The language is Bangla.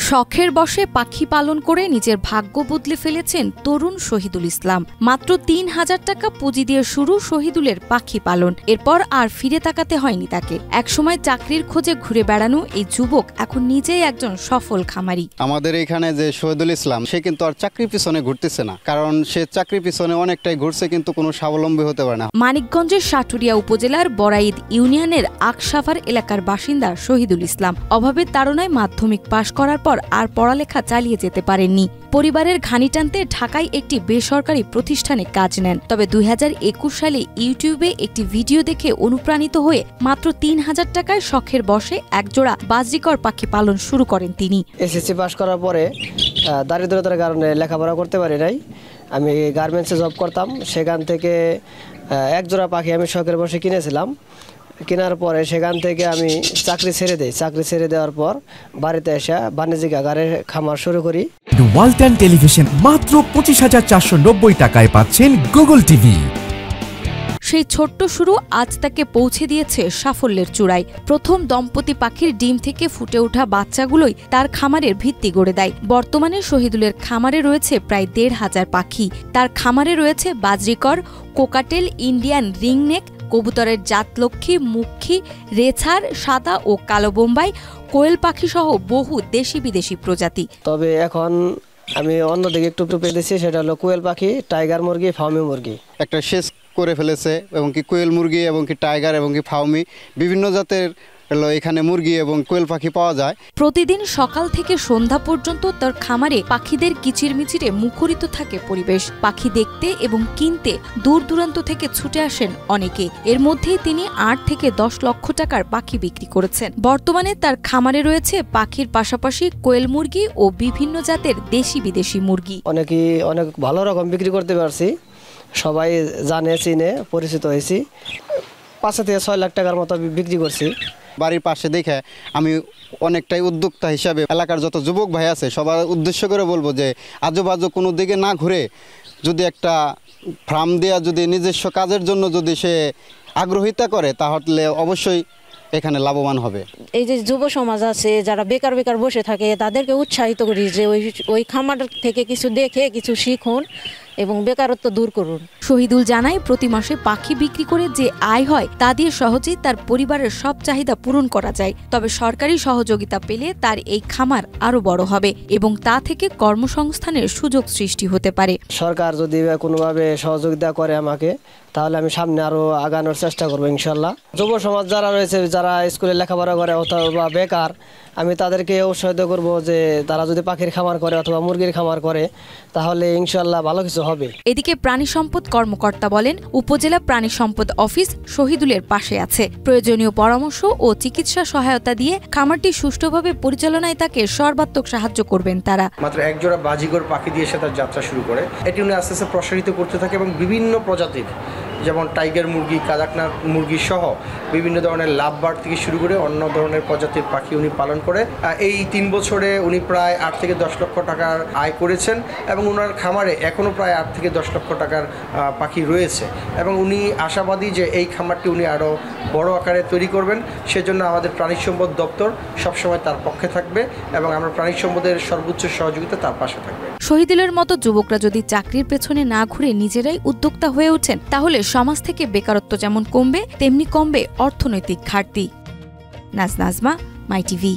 শখের বশে পাখি পালন করে নিজের ভাগ্য বদলে ফেলেছেন তরুণ শহীদুল ইসলাম। মাত্র ৩,০০০ টাকা পুঁজি দিয়ে শুরু শহীদুলের পাখি পালন। এরপর আর ফিরে তাকাতে হয়নি তাকে। একসময় চাকরির খোঁজে ঘুরে বেড়ানো এই যুবক এখন নিজেই একজন সফল খামারি। আমাদের এখানে যে শহীদুল ইসলাম, সে কিন্তু আর চাকরির পিছনে ঘুরতেছে না, কারণ সে চাকরির পিছনে অনেকটাই ঘুরছে, কিন্তু কোনো স্বাবলম্বী হতে পারে না। মানিকগঞ্জের সাটুরিয়া উপজেলার বড়াইদ ইউনিয়নের আকসাফার এলাকার বাসিন্দা শহীদুল ইসলাম অভাবের তাড়নায় মাধ্যমিক পাশ করার পর আর পড়ালেখা চালিয়ে যেতে পারেননি। পরিবারের ঘানি টানতে ঢাকায় একটি বেসরকারি প্রতিষ্ঠানে কাজ নেন। তবে ২০২১ সালে ইউটিউবে একটি ভিডিও দেখে অনুপ্রাণিত হয়ে মাত্র ৩,০০০ টাকায় শখের বশে একজোড়া বাজরিকর পাখি পালন শুরু করেন তিনি। এসএসসি পাশ করার পরে দারিদ্রতার কারণে লেখাপড়া করতে পারি নাই। আমি গার্মেন্টসে জব করতাম। সেখান থেকে একজোড়া পাখি আমি শখের বশে কিনেছিলাম। কেনার পরে সেখান থেকে আমি চাকরি ছেড়ে দিই। চাকরি ছেড়ে দেওয়ার পর বাড়িতে এসে বাণিজ্যিক আকারে খামার শুরু করি। ওয়ালটন টেলিভিশন মাত্র ২৫,৪৯০ টাকায় পাচ্ছেন গুগল টিভি। সেই ছোট্ট শুরু আজ তাকে পৌঁছে দিয়েছে সাফল্যের চূড়ায়। প্রথম দম্পতি পাখির ডিম থেকে ফুটে ওঠা বাচ্চাগুলোই তার খামারের ভিত্তি গড়ে দেয়। বর্তমানে শহীদুলের খামারে রয়েছে প্রায় ১৫০০ পাখি। তার খামারে রয়েছে বাজরিকর, কোকাটেল, ইন্ডিয়ান রিংনেক, কবুতরের জাতলক্ষ্মী, মুখী, রেছার, সাদা ও কালো বোম্বাই, কোয়েল পাখি সহ বহু দেশি বিদেশি প্রজাতি। তবে এখন আমি অন্যদিকে একটু পেয়েছি, সেটা হলো কোয়েল পাখি, টাইগার মুরগি, ফার্মি মুরগি। একটা শেষ করে ফেলেছে এবং কি কোয়েল মুরগি এবং কি টাইগার এবং কি ফার্মি বিভিন্ন জাতের এখানে মুরগি এবং কোয়েল পাখি পাওয়া যায়। প্রতিদিন সকাল থেকে সন্ধ্যা পর্যন্ত তার খামারে পাখিদের কিচিরমিচিরে মুখরিত থাকে পরিবেশ। পাখি দেখতে এবং কিনতে দূর দূরান্ত থেকে ছুটে আসেন অনেকে। এর মধ্যেই তিনি ৮ থেকে ১০ লক্ষ টাকার পাখি বিক্রি করেছেন। বর্তমানে তার খামারে রয়েছে পাখির পাশাপাশি কোয়েল মুরগি ও বিভিন্ন জাতের দেশি বিদেশি মুরগি। অনেক ভালো রকম বিক্রি করতে পারছি। সবাই জানে, চিনে, পরিচিত হয়েছি। ৫ থেকে ৬ লাখ টাকার মতো বিক্রি করছি। বাড়ির পাশে দেখে আমি অনেকটাই উদ্যোক্তা হিসাবে এলাকার যত যুবক ভাই আছে সবার উদ্দেশ্য করে বলবো যে আজুবাজু কোনো দিকে না ঘুরে যদি একটা ফার্ম দেওয়া, যদি নিজস্ব কাজের জন্য যদি সে আগ্রহিতা করে, তাহলে অবশ্যই এখানে লাভবান হবে। এই যে যুব সমাজ আছে যারা বেকার বসে থাকে, তাদেরকে উৎসাহিত করি যে ওই খামার থেকে কিছু দেখে কিছু শিখুন এবং বেকারত্ব দূর করুন। শহীদুল জানায়, প্রতি মাসে পাখি বিক্রি করে যে আয় হয় তা দিয়ে সহজেই তার পরিবারের সব চাহিদা পূরণ করা যায়। তবে সরকারি সহযোগিতা পেলে তার এই খামার আরো বড় হবে এবং তা থেকে কর্মসংস্থানের সুযোগ সৃষ্টি হতে পারে। সরকার যদি কোনোভাবে সহযোগিতা করে আমাকে, তাহলে আমি সামনে আরো আগানোর চেষ্টা করবো ইনশাল্লাহ। যুব সমাজ যারা রয়েছে, যারা স্কুলে লেখাপড়া করে অথবা বেকার, আমি তাদেরকে উৎসাহিত করব যে তারা যদি পাখির খামার করে অথবা মুরগির খামার করে, তাহলে ইনশাল্লাহ ভালো কিছু হবে। এদিকে প্রাণী সম্পদ কর্মকর্তা বলেন, উপজেলা প্রাণী সম্পদ অফিস শহীদুলের পাশে আছে। প্রয়োজনীয় পরামর্শ ও চিকিৎসা সহায়তা দিয়ে খামারটি সুষ্ঠুভাবে পরিচালনায় তাকে সর্বাত্মক সাহায্য করবেন তারা। মাত্র একজোড়া বাজিগর পাখি দিয়ে সে তার যাত্রা শুরু করে। এটি উনি আস্তে আস্তে প্রসারিত করতে থাকে এবং বিভিন্ন প্রজাতির, যেমন টাইগার মুরগি, কাদাকনাথ মুরগি সহ বিভিন্ন ধরনের লাভ বার্ড থেকে শুরু করে অন্য ধরনের প্রজাতির পাখি উনি পালন করে। এই ৩ বছরে উনি প্রায় ৮ থেকে ১০ লক্ষ টাকার আয় করেছেন এবং ওনার খামারে এখনও প্রায় ৮ থেকে ১০ লক্ষ টাকার পাখি রয়েছে এবং উনি আশাবাদী যে এই খামারটি উনি আরও বড় আকারে তৈরি করবেন। সেজন্য আমাদের প্রাণী সম্পদ দপ্তর সবসময় তার পক্ষে থাকবে এবং আমরা প্রাণী সম্পদের সর্বোচ্চ সহযোগিতা তার পাশে থাকবে। শহীদুলের মতো যুবকরা যদি চাকরির পেছনে না ঘুরে নিজেরাই উদ্যোক্তা হয়ে ওঠেন, তাহলে সমাজ থেকে বেকারত্ব যেমন কমবে, তেমনি কমবে অর্থনৈতিক ঘাটতি। নাজমা, মাই টিভি।